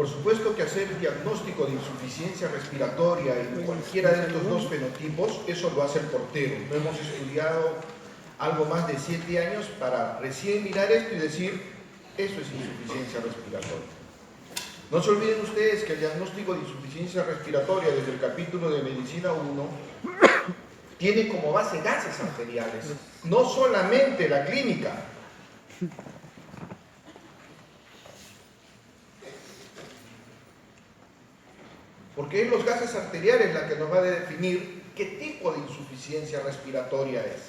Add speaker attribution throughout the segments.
Speaker 1: Por supuesto que hacer diagnóstico de insuficiencia respiratoria en cualquiera de estos dos fenotipos, eso lo hace el portero. No hemos estudiado algo más de 7 años para recién mirar esto y decir, eso es insuficiencia respiratoria. No se olviden ustedes que el diagnóstico de insuficiencia respiratoria desde el capítulo de Medicina 1 tiene como base gases arteriales, no solamente la clínica. Porque es los gases arteriales la que nos va a definir qué tipo de insuficiencia respiratoria es.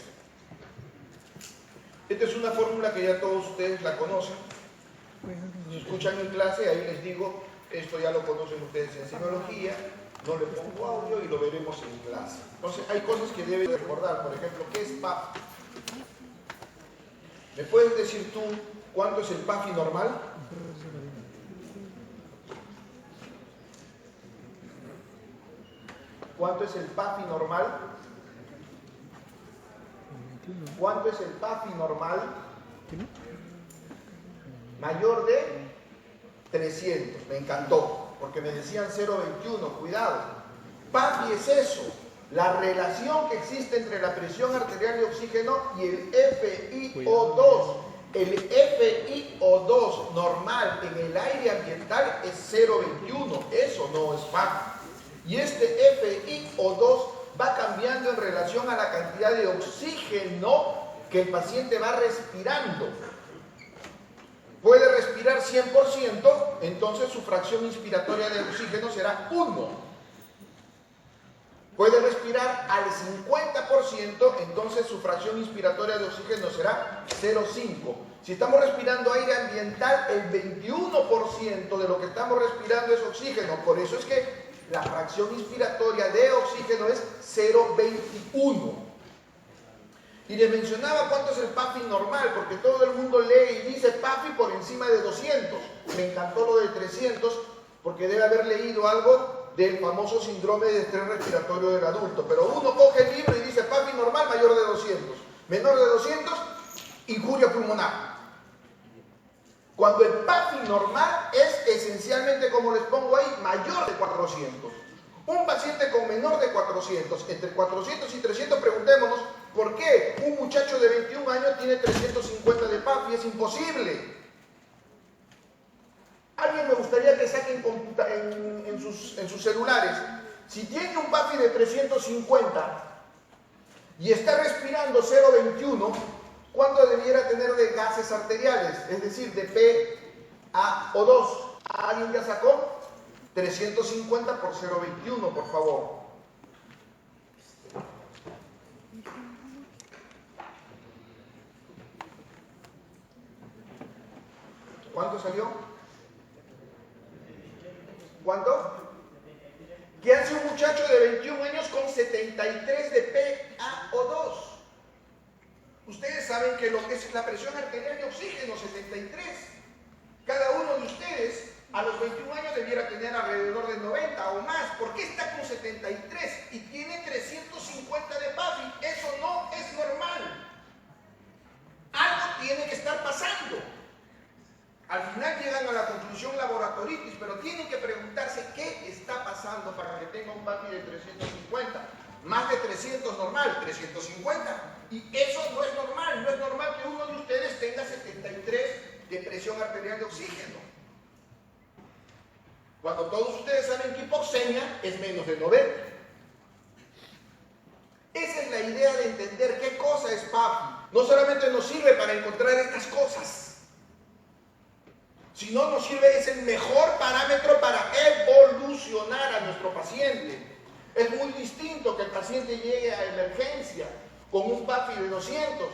Speaker 1: Esta es una fórmula que ya todos ustedes la conocen. Si escuchan en clase, ahí les digo, esto ya lo conocen ustedes en semiología, no le pongo audio y lo veremos en clase. Entonces, hay cosas que deben recordar. Por ejemplo, ¿qué es PAFI? ¿Me puedes decir tú cuánto es el PAFI normal? ¿Cuánto es el PAFI normal? ¿Cuánto es el PAFI normal? Mayor de 300. Me encantó, porque me decían 0,21. Cuidado. PAFI es eso, la relación que existe entre la presión arterial de oxígeno y el FiO2. El FiO2 normal en el aire ambiental es 0,21. Eso no es PAFI. Y este FiO2 va cambiando en relación a la cantidad de oxígeno que el paciente va respirando. Puede respirar 100%, entonces su fracción inspiratoria de oxígeno será 1. Puede respirar al 50%, entonces su fracción inspiratoria de oxígeno será 0,5. Si estamos respirando aire ambiental, el 21% de lo que estamos respirando es oxígeno. Por eso es que la fracción inspiratoria de oxígeno es 0,21. Y les mencionaba cuánto es el PAFI normal, porque todo el mundo lee y dice PAFI por encima de 200. Me encantó lo de 300, porque debe haber leído algo del famoso síndrome de estrés respiratorio del adulto. Pero uno coge el libro y dice PAFI normal mayor de 200. Menor de 200, injuria pulmonar. Cuando el PAFI normal es esencialmente, como les pongo ahí, mayor de 400. Un paciente con menor de 400, entre 400 y 300, preguntémonos, ¿por qué un muchacho de 21 años tiene 350 de PAFI? Es imposible. Alguien me gustaría que saquen en sus celulares. Si tiene un PAFI de 350 y está respirando 0,21, ¿cuánto debiera tener de gases arteriales? Es decir, de PaO2. ¿Alguien ya sacó? 350 por 0,21, por favor. ¿Cuánto salió? ¿Cuánto? ¿Qué hace un muchacho de 21 años con 73 de PaO2? Ustedes saben que lo que es la presión arterial de oxígeno, 73. Cada uno de ustedes a los 21 años debiera tener alrededor de 90 o más. ¿Por qué está con 73 y tiene 350 de PAFI? Eso no es normal. Algo tiene que estar pasando. Al final llegan a la conclusión laboratoritis, pero tienen que preguntarse qué está pasando para que tenga un PAFI de 350. Más de 300 normal, 350. Y eso no es normal. No es normal que uno de ustedes tenga 73 de presión arterial de oxígeno. Cuando todos ustedes saben que hipoxemia es menos de 90. Esa es la idea de entender qué cosa es PAFI. No solamente nos sirve para encontrar estas cosas, sino nos sirve, es el mejor parámetro para evolucionar a nuestro paciente. Es muy distinto que el paciente llegue a emergencia con un PAFI de 200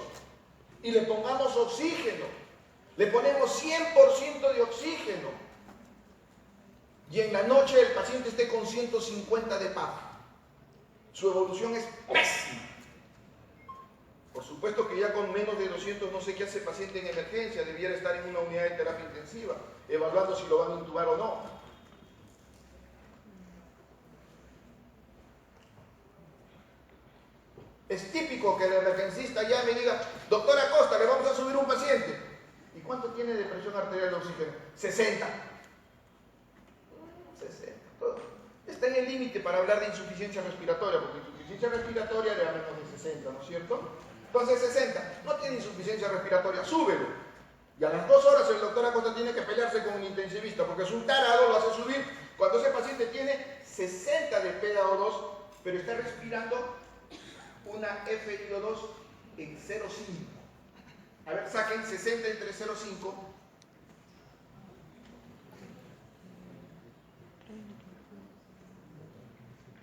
Speaker 1: y le pongamos oxígeno. Le ponemos 100% de oxígeno. Y en la noche el paciente esté con 150 de PAFI. Su evolución es pésima. Por supuesto que ya con menos de 200 no sé qué hace el paciente en emergencia, debiera estar en una unidad de terapia intensiva, evaluando si lo van a intubar o no. Es típico que el emergencista llame y diga, doctor Acosta, le vamos a subir un paciente. ¿Y cuánto tiene de presión arterial de oxígeno? 60. está en el límite para hablar de insuficiencia respiratoria, porque insuficiencia respiratoria le da menos de 60, ¿no es cierto? Entonces 60, no tiene insuficiencia respiratoria, súbelo. Y a las 2 horas el doctor Acosta tiene que pelearse con un intensivista, porque es un tarado, lo hace subir. Cuando ese paciente tiene 60 de PaO2, pero está respirando una FiO2 en 0,5. A ver, saquen 60 entre 0,5.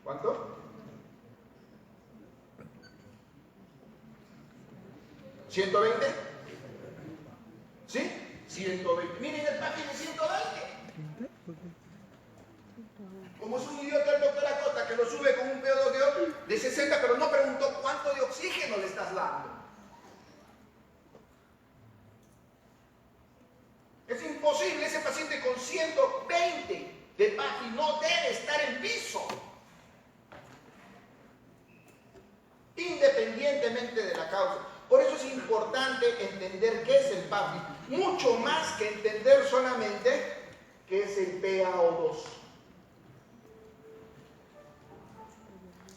Speaker 1: ¿Cuánto? 120. ¿Sí? 120. Miren el paquete de 120. Como es un idiota el doctor Acosta que lo sube con un PO2 de 60, pero no preguntó cuánto de oxígeno le estás dando. Es imposible, ese paciente con 120 de PAFI no debe estar en piso. Independientemente de la causa. Por eso es importante entender qué es el PAFI, mucho más que entender solamente qué es el PaO2.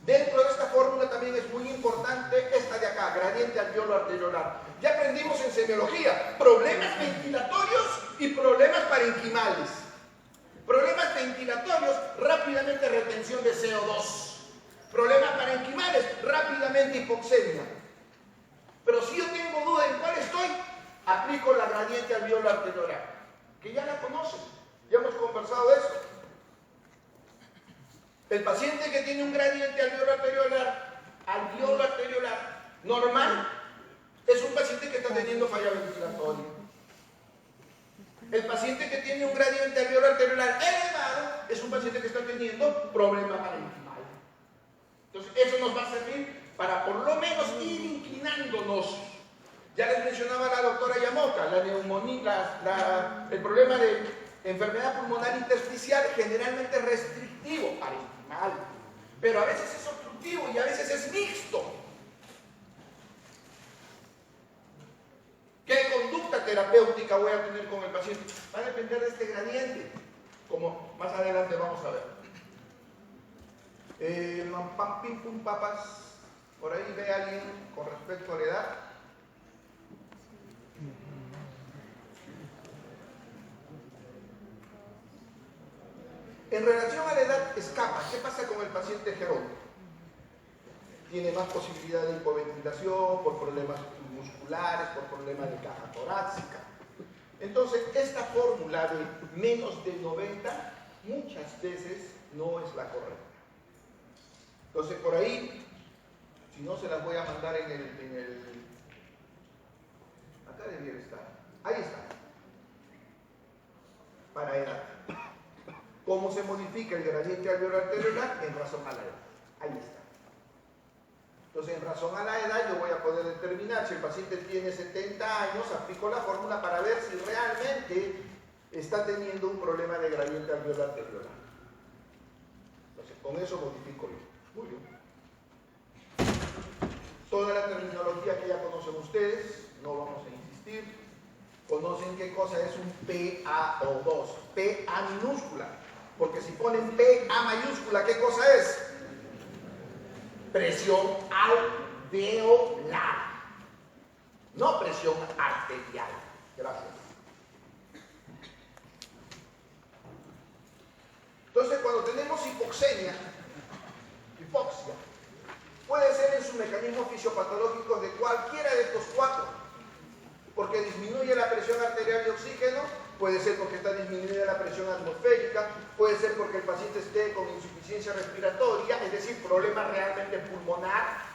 Speaker 1: Dentro de esta fórmula también es muy importante esta de acá, gradiente alveolo-arteriolar. Ya aprendimos en semiología, problemas ventilatorios y problemas parenquimales. Problemas ventilatorios, rápidamente retención de CO2. Problemas parenquimales, rápidamente hipoxemia. Pero si yo tengo duda en cuál estoy, aplico la gradiente alveolo-arteriolar, que ya la conocen, ya hemos conversado de eso. El paciente que tiene un gradiente alveolo-arteriolar normal es un paciente que está teniendo falla ventilatoria. El paciente que tiene un gradiente alveolo-arteriolar elevado es un paciente que está teniendo problema parenquimal. Entonces, eso nos va a servir para por lo menos ir inclinándonos. Ya les mencionaba la doctora Yamoca, la neumonía, el problema de enfermedad pulmonar intersticial generalmente es restrictivo, parenquimal, pero a veces es obstructivo y a veces es mixto. ¿Qué conducta terapéutica voy a tener con el paciente? Va a depender de este gradiente, como más adelante vamos a ver. Pim pum papas, por ahí ve alguien con respecto a la edad. En relación a la edad escapa, ¿qué pasa con el paciente gerónico? Tiene más posibilidad de hipoventilación por problemas musculares, por problemas de caja torácica. Entonces, esta fórmula de menos de 90 muchas veces no es la correcta. Entonces, por ahí, si no se las voy a mandar en el acá debiera estar. Ahí está. Para edad. ¿Cómo se modifica el gradiente alveolo-arteriolar? En razón a la edad. Ahí está. Entonces, en razón a la edad, yo voy a poder determinar si el paciente tiene 70 años, aplico la fórmula para ver si realmente está teniendo un problema de gradiente alveolo-arteriolar. Entonces, con eso modifico yo. Muy bien. Toda la terminología que ya conocen ustedes, no vamos a insistir. Conocen qué cosa es un PaO2, PA minúscula. Porque si ponen PA mayúscula, ¿qué cosa es? Presión alveolar, no presión arterial. Gracias. Entonces, cuando tenemos hipoxia, puede ser en su mecanismo fisiopatológico de cualquiera de estos cuatro, porque disminuye la presión arterial de oxígeno, puede ser porque está disminuida la presión atmosférica, puede ser porque el paciente esté con insuficiencia respiratoria, es decir, problema realmente pulmonar,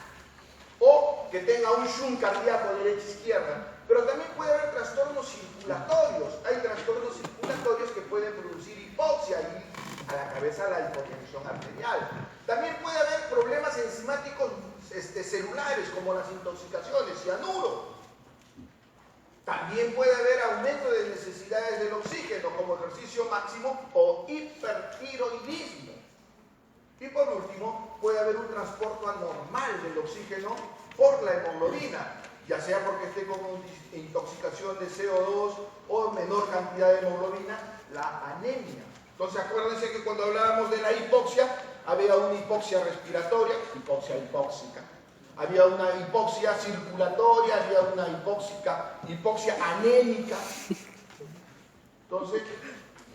Speaker 1: o que tenga un shunt cardíaco derecha-izquierda. Pero también puede haber trastornos circulatorios. Hay trastornos circulatorios que pueden producir hipoxia y a la cabeza la hipotensión arterial. También puede haber problemas enzimáticos celulares como las intoxicaciones, cianuro. También puede haber aumento de necesidades del oxígeno como ejercicio máximo o hipertiroidismo. Y por último, puede haber un transporte anormal del oxígeno por la hemoglobina, ya sea porque esté con intoxicación de CO2 o menor cantidad de hemoglobina, la anemia. Entonces acuérdense que cuando hablábamos de la hipoxia, había una hipoxia respiratoria, hipoxia hipóxica. Había una hipoxia circulatoria, había una hipoxia anémica. Entonces,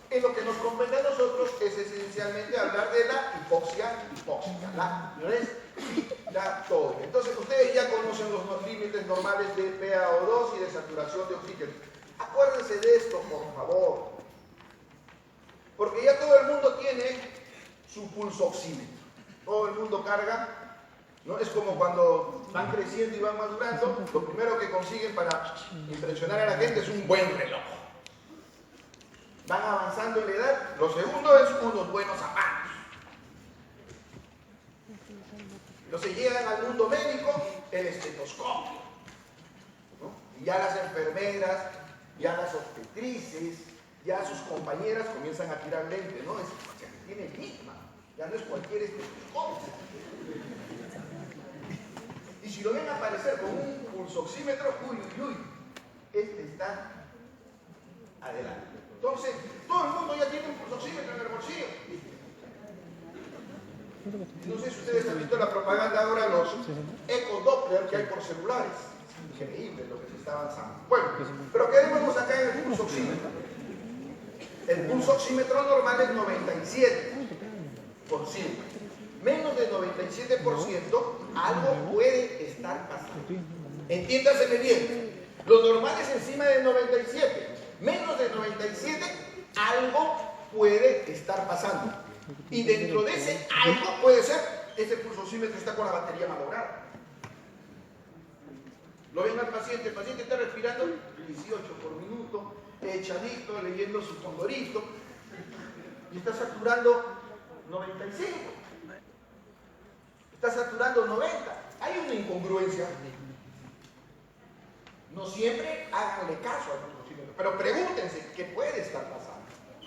Speaker 1: en lo que nos compete a nosotros es esencialmente hablar de la hipoxia hipóxica, la respiratoria. Entonces, ustedes ya conocen los límites normales de PaO2 y de saturación de oxígeno. Acuérdense de esto, por favor. Porque ya todo el mundo tiene su pulsoxímetro. Todo el mundo carga, ¿no? Es como cuando van creciendo y van madurando, lo primero que consiguen para impresionar a la gente es un buen reloj. Van avanzando en la edad, lo segundo es unos buenos zapatos. Entonces llegan al mundo médico el estetoscopio, ¿no? Y ya las enfermeras, ya las obstetrices, ya sus compañeras comienzan a tirar lente, ¿no? Tiene enigma, ya no es cualquier estetoscopio. Y si lo ven aparecer con un pulsoxímetro, uy, uy, uy, este está adelante. Entonces, todo el mundo ya tiene un pulsoxímetro en el bolsillo. No sé si ustedes han visto la propaganda ahora, los ecodoppler que hay por celulares. Increíble lo que se está avanzando. Bueno, pero quedémonos acá en el pulsoxímetro. El pulsoxímetro normal es 97%. Menos del 97%, algo puede estar pasando. Entiéndaseme bien. Lo normal es encima del 97%. Menos de 97, algo puede estar pasando. Y dentro de ese algo puede ser, ese pulsosímetro está con la batería malograda. Lo ven al paciente, el paciente está respirando 18 por minuto, echadito, leyendo su condorito, y está saturando 95. Está saturando 90. Hay una incongruencia. No siempre háganle caso al pulsosímetro, pero pregúntense qué puede estar pasando.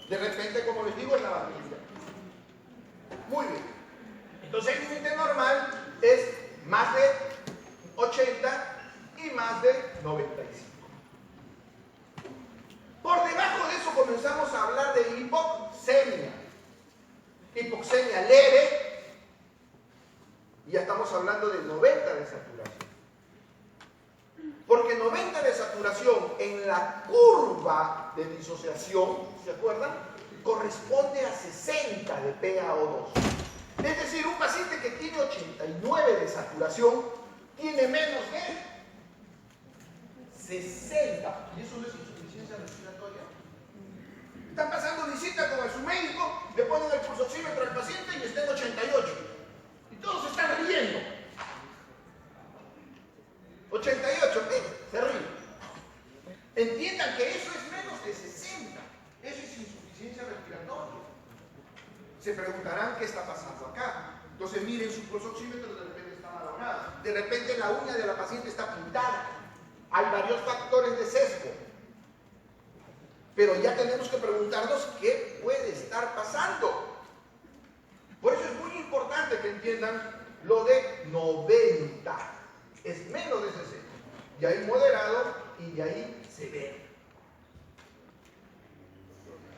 Speaker 1: De repente, como les digo, es la batería. Muy bien. Entonces el límite normal es más de 80 y más de 95. Por debajo de eso comenzamos a hablar de hipoxemia. Hipoxemia leve. Y ya estamos hablando de 90 de saturación. Porque 90 de saturación en la curva de disociación, ¿se acuerdan? Corresponde a 60 de PaO2. Es decir, un paciente que tiene 89 de saturación tiene menos de 60. ¿Y eso no es insuficiencia respiratoria? Están pasando visita con su médico, le ponen el pulsoxímetro al paciente y está en 88. Y todos están riendo. 88, se ríen.Entiendan que eso es menos de 60. Eso es insuficiencia respiratoria. Se preguntarán qué está pasando acá. Entonces miren su pulsoxímetro, de repente está malogrado. De repente la uña de la paciente está pintada. Hay varios factores de sesgo. Pero ya tenemos que preguntarnos qué puede estar pasando. Por eso es muy importante que entiendan lo de 90. Es menos de 60. Y ahí moderado y de ahí severo.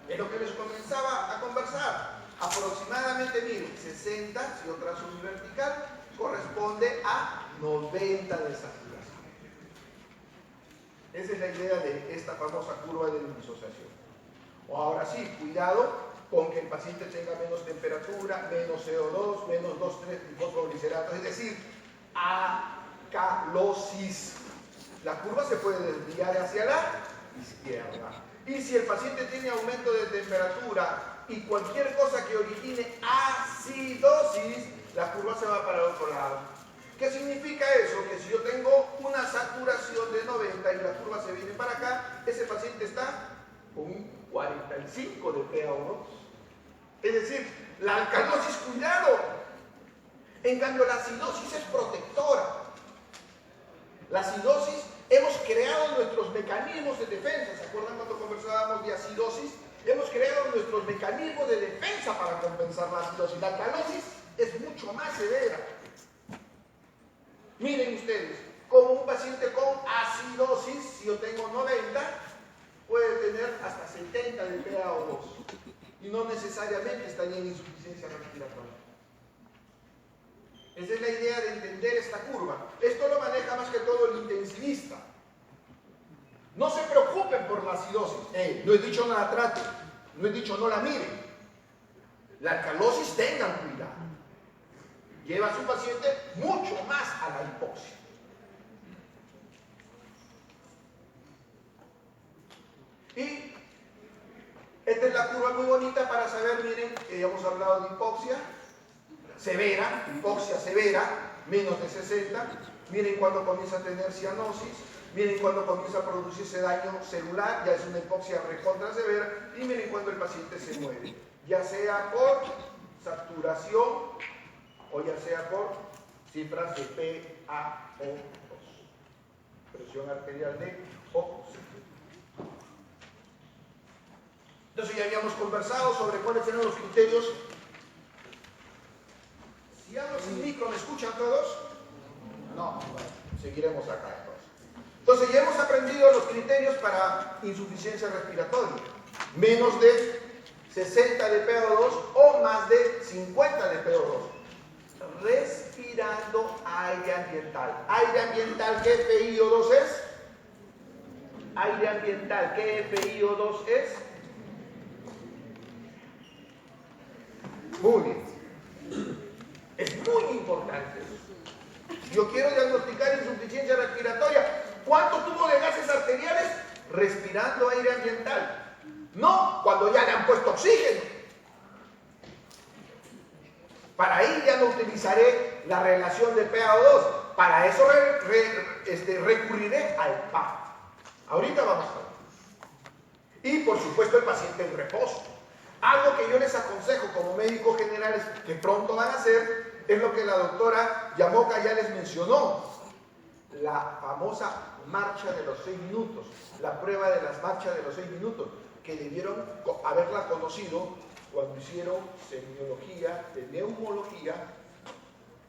Speaker 1: Es lo que les comenzaba a conversar. Aproximadamente, miren, 60, si yo trazo mi vertical, corresponde a 90 de saturación. Esa es la idea de esta famosa curva de disociación. O ahora sí, cuidado con que el paciente tenga menos temperatura, menos CO2, menos 2,3 trifosfoglicerato, es decir, acalosis. La curva se puede desviar hacia la izquierda. Y si el paciente tiene aumento de temperatura y cualquier cosa que origine acidosis, la curva se va para el otro lado. ¿Qué significa eso? Que si yo tengo una saturación de 90 y la curva se viene para acá, ese paciente está con un 45 de PaO2. Es decir, la alcalosis, cuidado. En cambio, la acidosis es protectora. La acidosis, hemos creado nuestros mecanismos de defensa. ¿Se acuerdan cuando conversábamos de acidosis? Hemos creado nuestros mecanismos de defensa para compensar la acidosis. La alcalosis es mucho más severa. Miren ustedes, como un paciente con acidosis, si yo tengo 90, puede tener hasta 70 de PaO2. y no necesariamente estaría en insuficiencia respiratoria. Esa es la idea de entender esta curva. Esto lo maneja más que todo el intensivista. No se preocupen por la acidosis. No he dicho no la traten, no he dicho no la miren. La alcalosis, tengan cuidado. Lleva a su paciente mucho más a la hipoxia. Y esta es la curva muy bonita para saber, miren, que ya hemos hablado de hipoxia severa, menos de 60. Miren cuando comienza a tener cianosis, miren cuando comienza a producirse daño celular, ya es una hipoxia recontra severa, y miren cuando el paciente se muere, ya sea por saturación o ya sea por cifras de PaO2, presión arterial de oxígeno. Entonces ya habíamos conversado sobre cuáles eran los criterios. Si hablo sin micro, ¿me escuchan todos? No, bueno, seguiremos acá entonces. Entonces ya hemos aprendido los criterios para insuficiencia respiratoria. Menos de 60 de PO2 o más de 50 de PO2. Respirando aire ambiental. Aire ambiental, ¿qué FiO2 es? Aire ambiental, ¿qué FiO2 es? Muy bien. Es muy importante. Yo quiero diagnosticar insuficiencia respiratoria. ¿Cuánto tuvo de gases arteriales? Respirando aire ambiental. No cuando ya le han puesto oxígeno. Para ahí ya no utilizaré la relación de PaO2. Para eso recurriré al PaO. Ahorita vamos a ver. Y por supuesto el paciente en reposo. Algo que yo les aconsejo como médicos generales que pronto van a hacer es lo que la doctora Yamoca ya les mencionó. La famosa marcha de los 6 minutos. La prueba de las marchas de los 6 minutos. Que debieron haberla conocido cuando hicieron semiología, de neumología,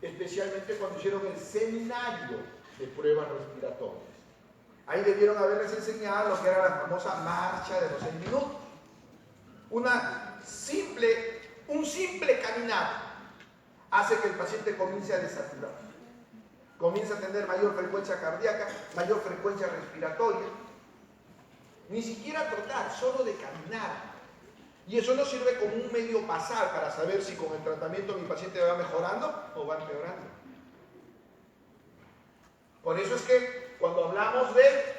Speaker 1: especialmente cuando hicieron el seminario de pruebas respiratorias. Ahí debieron haberles enseñado lo que era la famosa marcha de los 6 minutos. Un simple caminar hace que el paciente comience a desaturar. Comienza a tener mayor frecuencia cardíaca, mayor frecuencia respiratoria. Ni siquiera trotar, solo de caminar. Y eso no sirve como un medio basal para saber si con el tratamiento mi paciente va mejorando o va empeorando. Por eso es que cuando hablamos de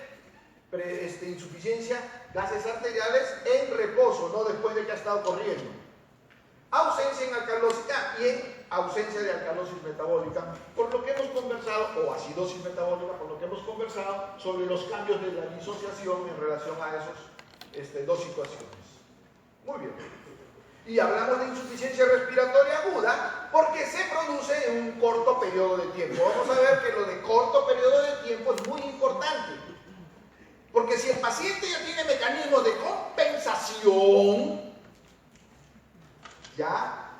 Speaker 1: insuficiencia, gases arteriales en reposo, no después de que ha estado corriendo. Ausencia en alcalosidad y en ausencia de alcalosis metabólica, por lo que hemos conversado, o acidosis metabólica, por lo que hemos conversado sobre los cambios de la disociación en relación a esas dos situaciones. Muy bien. Y hablamos de insuficiencia respiratoria aguda porque se produce en un corto periodo de tiempo. Vamos a ver que lo de corto periodo de tiempo es muy importante. Porque si el paciente ya tiene mecanismos de compensación, ya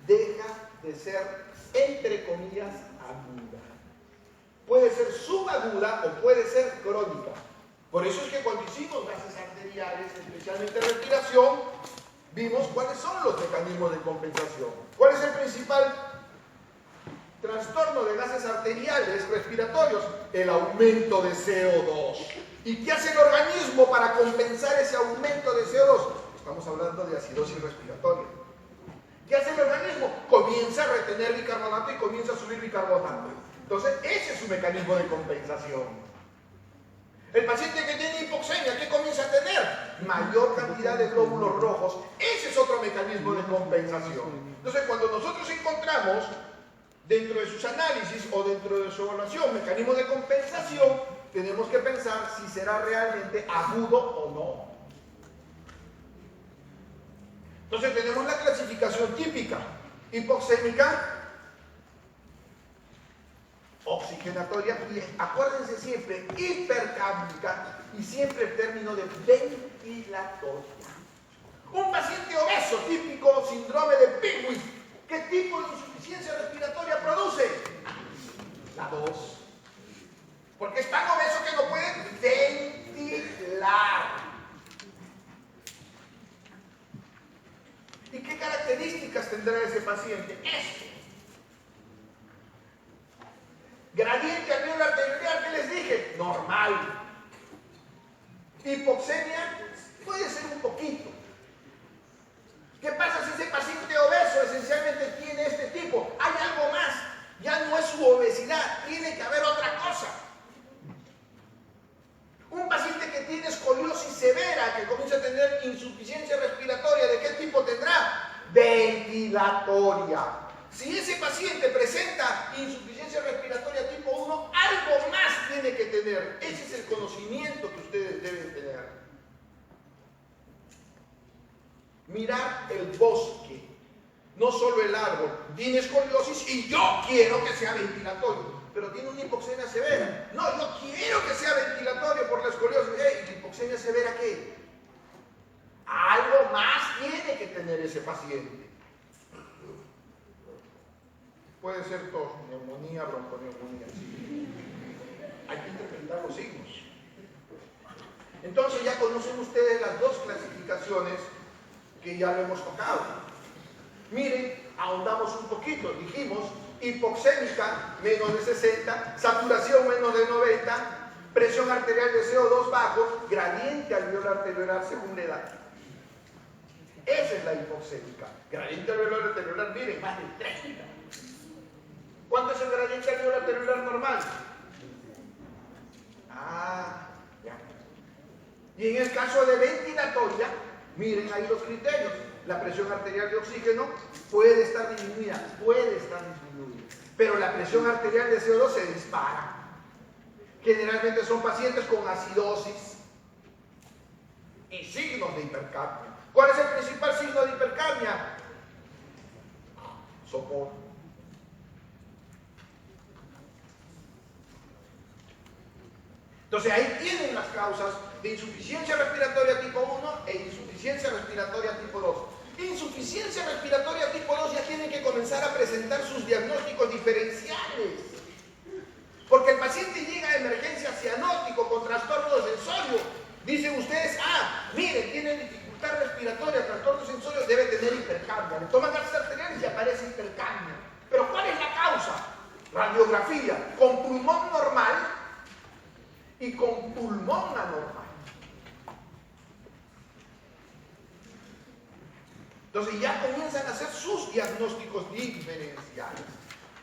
Speaker 1: deja de ser, entre comillas, aguda. Puede ser subaguda o puede ser crónica. Por eso es que cuando hicimos gases arteriales, especialmente respiración, vimos cuáles son los mecanismos de compensación. ¿Cuál es el principal trastorno de gases arteriales respiratorios? El aumento de CO2. ¿Y qué hace el organismo para compensar ese aumento de CO2? Estamos hablando de acidosis respiratoria. ¿Qué hace el organismo? Comienza a retener bicarbonato y comienza a subir bicarbonato. Entonces, ese es su mecanismo de compensación. El paciente que tiene hipoxemia, ¿qué comienza a tener? Mayor cantidad de glóbulos rojos. Ese es otro mecanismo de compensación. Entonces, cuando nosotros encontramos dentro de sus análisis o dentro de su evaluación mecanismo de compensación, tenemos que pensar si será realmente agudo o no. Entonces tenemos la clasificación típica: hipoxémica, oxigenatoria y, acuérdense siempre, hipercápnica, y siempre el término de ventilatoria. Un paciente obeso, típico síndrome de Pigwis, ¿qué tipo de insuficiencia respiratoria produce? La 2. Porque es tan obeso que no puede ventilar. características tendrá ese paciente? Esto. Gradiente alveolar arterial, ¿qué les dije? Normal. Hipoxemia puede ser un poquito. ¿Qué pasa si ese paciente obeso esencialmente tiene este tipo? Hay algo más. Ya no es su obesidad, tiene que haber otra cosa. Un paciente que tiene escoliosis severa, que comienza a tener insuficiencia respiratoria, ¿de qué tipo tendrá? Ventilatoria. Si ese paciente presenta insuficiencia respiratoria tipo 1, algo más tiene que tener. Ese es el conocimiento que ustedes deben tener. Mirar el bosque, no solo el árbol. Tiene escoliosis y yo quiero que sea ventilatorio, pero tiene una hipoxemia severa. No, yo quiero que sea ventilatorio por la escoliosis. ¿La hipoxemia severa qué? Algo más tiene que tener ese paciente. Puede ser tos, neumonía, bronconeumonía. Sí. Hay que interpretar los signos. Entonces ya conocen ustedes las dos clasificaciones que ya lo hemos tocado. Miren, ahondamos un poquito. Dijimos, hipoxémica, menos de 60, saturación menos de 90, presión arterial de CO2 bajo, gradiente alveolar arteriolar según la edad. Esa es la hipoxémica. Gradiente alveolar arteriolar, miren, más de 30. ¿Cuánto es el gradiente alveolar arteriolar normal? Ya. Y en el caso de ventilatoria, miren ahí los criterios. La presión arterial de oxígeno puede estar disminuida, pero la presión arterial de CO2 se dispara. Generalmente son pacientes con acidosis y signos de hipercapnia. ¿Cuál es el principal signo de hipercapnia? Sopor. Entonces ahí tienen las causas de insuficiencia respiratoria tipo 1 e insuficiencia respiratoria tipo 2. Insuficiencia respiratoria tipo 2 ya tienen que comenzar a presentar sus diagnósticos diferenciales. Porque el paciente llega a emergencia cianótico con trastorno sensorio. Dicen ustedes, miren, tiene dificultad respiratoria, trastorno sensorio, debe tener hipercapnia. Le toman gases arteriales y aparece hipercapnia. Pero ¿cuál es la causa? Radiografía, con pulmón normal y con pulmón anormal. Entonces ya comienzan a hacer sus diagnósticos diferenciales.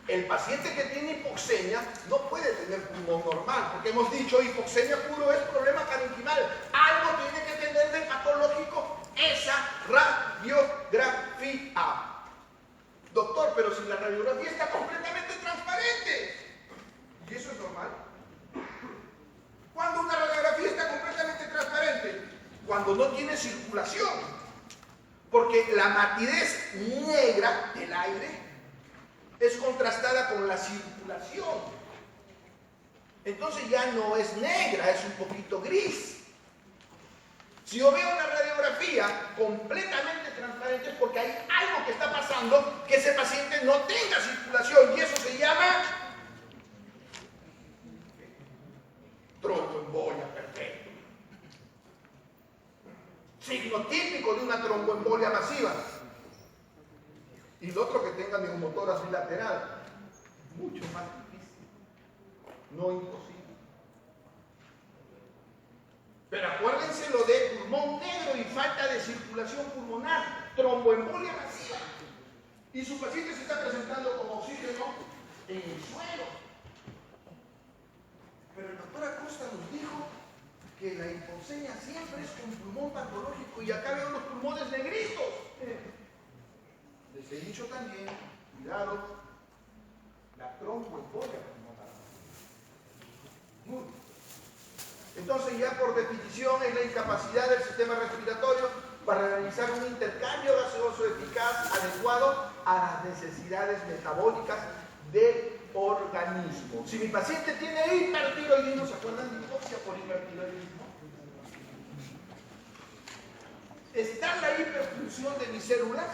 Speaker 1: El paciente que tiene hipoxemia no puede tener pulmón normal, porque hemos dicho hipoxemia puro es problema parenquimal. Algo tiene que tener de patológico esa radiografía. Doctor, pero si la radiografía está completamente transparente, ¿y eso es normal? ¿Cuándo una radiografía está completamente transparente? Cuando no tiene circulación. Porque la matidez negra del aire es contrastada con la circulación. Entonces ya no es negra, es un poquito gris. Si yo veo una radiografía completamente transparente es porque hay algo que está pasando que ese paciente no tenga circulación y eso se llama tromboembolia perfecta. Signo típico de una tromboembolia masiva. Y el otro que tenga neumotórax bilateral. Mucho más difícil. No imposible. Pero acuérdense lo de pulmón negro y falta de circulación pulmonar. Tromboembolia masiva. Y su paciente se está presentando con oxígeno en el suelo. Pero el doctor Acosta nos dijo que la hipoxemia siempre es con pulmón patológico y acá veo los pulmones negritos. Les he dicho también, cuidado, la tromboembolia pulmonar. Muy bien. Entonces ya por definición es la incapacidad del sistema respiratorio para realizar un intercambio gaseoso eficaz adecuado a las necesidades metabólicas del organismo. Si mi paciente tiene hipertiroidismo, ¿se acuerdan de hipoxia por hipertiroidismo? Está la hiperfunción de mis células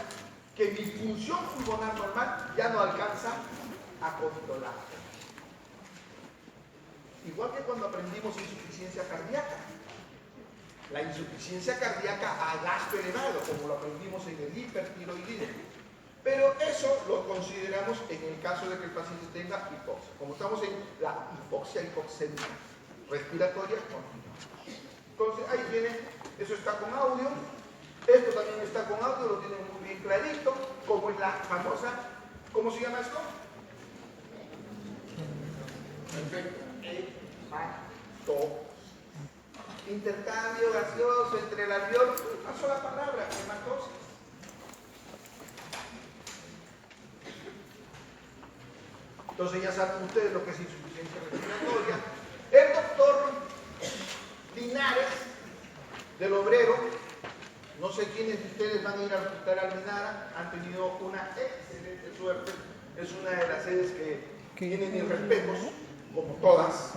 Speaker 1: que mi función pulmonar normal ya no alcanza a controlar. Igual que cuando aprendimos insuficiencia cardíaca. La insuficiencia cardíaca a gasto elevado, como lo aprendimos en el hipertiroidismo. Pero eso lo consideramos en el caso de que el paciente tenga hipoxia. Como estamos en la hipoxia hipoxémica respiratoria continua. Entonces ahí tiene, eso está con audio, esto también está con audio, lo tienen muy bien clarito, como es la famosa, ¿cómo se llama esto? Perfecto. Hematosis. Intercambio gaseoso entre el alveolo, una sola palabra, hematosis. Entonces ya saben ustedes lo que es insuficiencia respiratoria. El doctor Linares, del Obrero, no sé quiénes de ustedes van a ir al hospital Almenara, han tenido una excelente suerte, es una de las sedes que tienen mis respetos, como todas.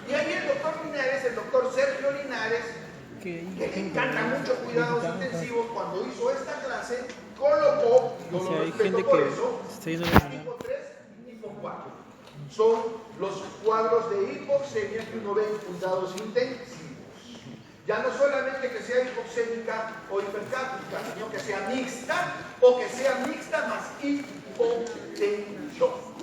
Speaker 1: Y ahí el doctor Linares, el doctor Sergio Linares, que le encanta mucho cuidados intensivos, cuando hizo esta clase, colocó, y yo lo respeto por eso, tipo 3 y tipo 4. Son los cuadros de hipoxemia que uno ve en cuidados intensivos. Ya no solamente que sea hipoxémica o hipercáptica, sino que sea mixta o que sea mixta más hipotensión.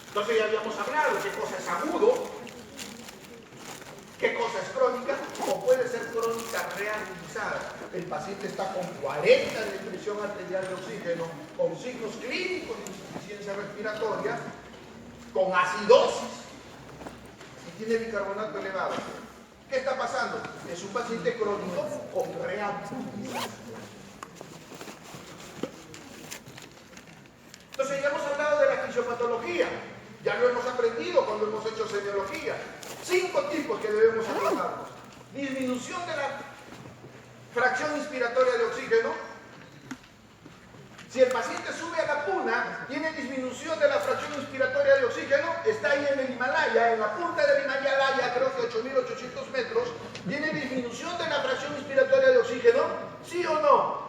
Speaker 1: Entonces ya habíamos hablado qué cosa es agudo, qué cosa es crónica o puede ser crónica realizada. El paciente está con 40 de presión arterial de oxígeno, con signos clínicos de insuficiencia respiratoria, con acidosis y tiene bicarbonato elevado. ¿Qué está pasando? Es un paciente crónico con reactividad. Entonces ya hemos hablado de la fisiopatología, ya lo hemos aprendido cuando hemos hecho semiología. 5 tipos que debemos acordarnos. Disminución de la fracción inspiratoria de oxígeno. Si el paciente sube a la puna, tiene disminución de la fracción inspiratoria de oxígeno, está ahí en el Himalaya, en la punta del Himalaya, creo que 8.800 metros, tiene disminución de la fracción inspiratoria de oxígeno, ¿sí o no?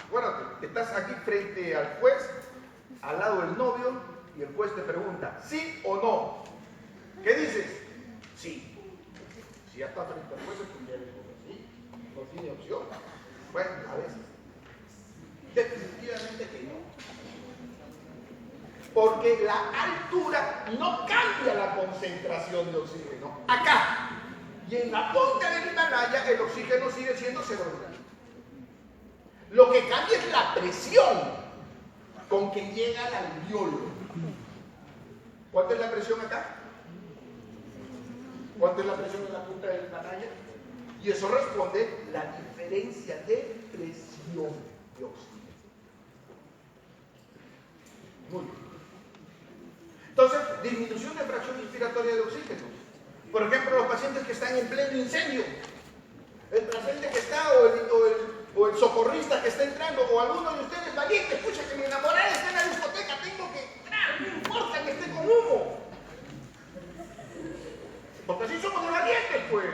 Speaker 1: Acuérdate, estás aquí frente al juez, al lado del novio, y el juez te pregunta, ¿sí o no? ¿Qué dices? Sí. Si ya está frente al juez, es que ya le digo sí, no tiene opción. Bueno, a veces. Definitivamente que no. Porque la altura no cambia la concentración de oxígeno. Acá. Y en la punta del Himalaya el oxígeno sigue siendo 0. Lo que cambia es la presión con que llega al alveolo. ¿Cuánta es la presión acá? ¿Cuánta es la presión en la punta del Himalaya? Y eso responde la diferencia de presión de oxígeno. Muy bien. Entonces, disminución de fracción inspiratoria de oxígeno. Por ejemplo, los pacientes que están en pleno incendio. El paciente que está o el socorrista que está entrando, o alguno de ustedes valiente, escucha que mi enamorada está en la discoteca, tengo que entrar, no importa que esté con humo. Porque así somos de valientes, pues.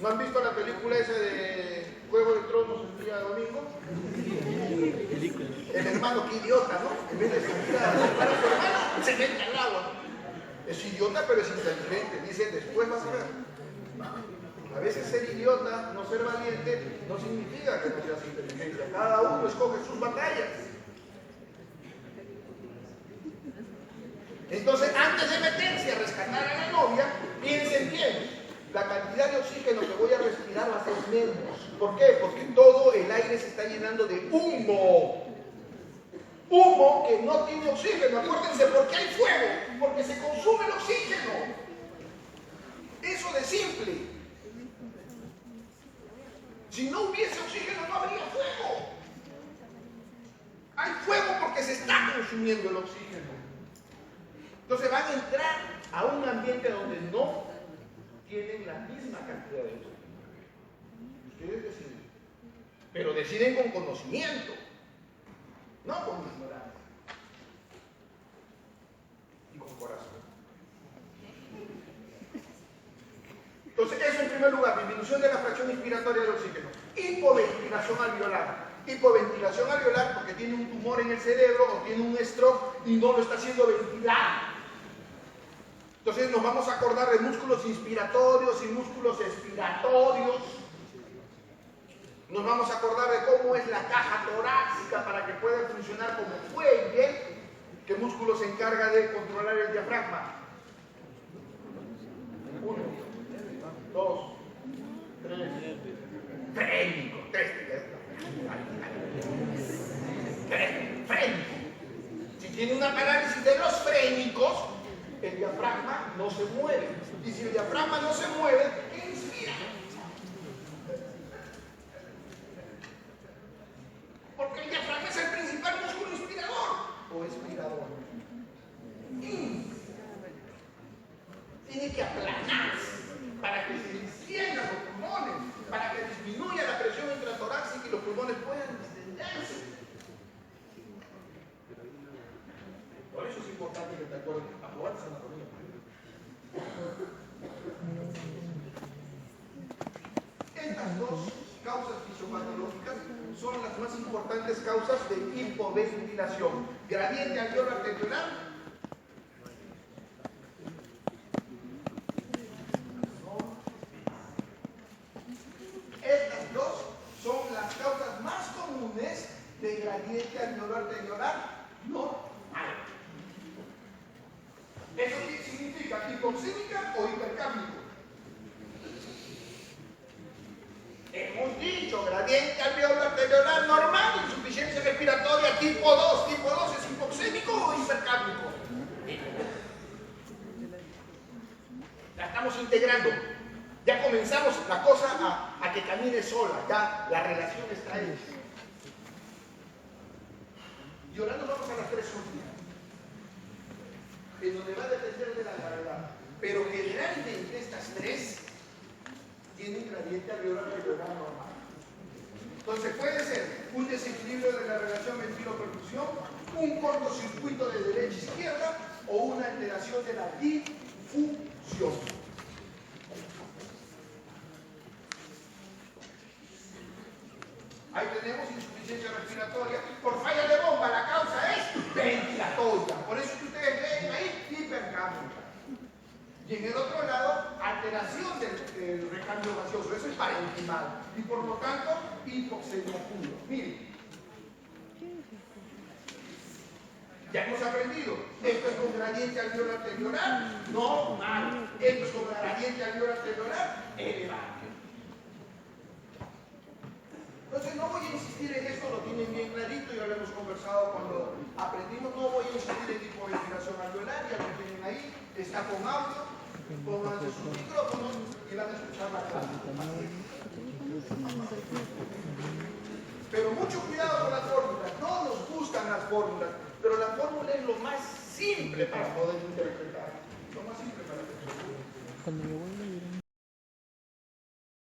Speaker 1: ¿No han visto la película esa de Juego de Tronos el día domingo? El hermano, qué idiota, ¿no? En vez de sentir a su hermano, se mete al agua. Es idiota, pero es inteligente. Dice, después vas a ver. A veces ser idiota, no ser valiente, no significa que no seas inteligente. Cada uno escoge sus batallas. Entonces, antes de meterse a rescatar a la novia, piensen bien. La cantidad de oxígeno que voy a respirar va a ser menos. ¿Por qué? Porque todo el aire se está llenando de humo. Humo que no tiene oxígeno. Acuérdense, ¿por qué hay fuego? Porque se consume el oxígeno. Eso de simple. Si no hubiese oxígeno, no habría fuego. Hay fuego porque se está consumiendo el oxígeno. Entonces van a entrar a un ambiente donde no tienen la misma cantidad de oxígeno. Ustedes deciden. Pero deciden con conocimiento, no con ignorancia. Y con corazón. Entonces, eso en primer lugar, disminución de la fracción inspiratoria del oxígeno. Hipoventilación alveolar. Hipoventilación alveolar porque tiene un tumor en el cerebro o tiene un stroke y no lo está haciendo ventilar. Entonces nos vamos a acordar de músculos inspiratorios y músculos expiratorios. Nos vamos a acordar de cómo es la caja torácica para que pueda funcionar como fuelle. ¿Qué músculo se encarga de controlar el diafragma? 1, 2, 3, frénico, frénico. Si tiene una parálisis de los frénicos, el diafragma no se mueve. Y si el diafragma no se mueve, ¿qué inspira? Porque el diafragma es el principal músculo inspirador o expirador. Tiene que aplanarse para que se enciendan los pulmones, para que disminuya la presión intratorácica y los pulmones puedan distenderse. Por eso es importante que te acuerdes a jugar anatomía. Estas dos causas fisiopatológicas son las más importantes causas de hipoventilación. Gradiente alveolar arteriolar. Estas dos son las causas más comunes de gradiente alveolar arteriolar normal. ¿Eso qué significa? ¿Hipoxémica o hipercápnico? Hemos dicho gradiente alveolar arteriolar normal, insuficiencia respiratoria tipo 2. ¿Tipo 2 es hipoxémico o hipercápnico? La estamos integrando. Ya comenzamos la cosa a que camine sola. Ya la relación está hecha. Y ahora nos vamos a las 3 últimas, en donde va a depender de la gravedad. Pero generalmente estas 3 tienen gradiente alveolar arteriolar normal. Entonces puede ser un desequilibrio de la relación ventilo-perfusión, un cortocircuito de derecha a izquierda o una alteración de la difusión. Ahí tenemos insuficiencia respiratoria por falla de bomba. La causa es ventilatoria. Por eso que ustedes ven ahí hipercápnica. Y en el otro lado, alteración del recambio gaseoso. Eso es parenquimal. Y por lo tanto, hipoxemia pura. Miren. Ya hemos aprendido. Esto es con gradiente alveolar arteriolar normal. Esto es con gradiente alveolar arteriolar elevado. Entonces no voy a insistir en esto, lo tienen bien clarito, ya lo hemos conversado cuando aprendimos. No voy a insistir en hipoventilación alveolar, ya lo tienen ahí, está con audio, pónganse sus micrófonos y van a escuchar la clase. Pero mucho cuidado con las fórmulas, no nos gustan las fórmulas, pero la fórmula es lo más simple para poder interpretar. Lo más simple para interpretar.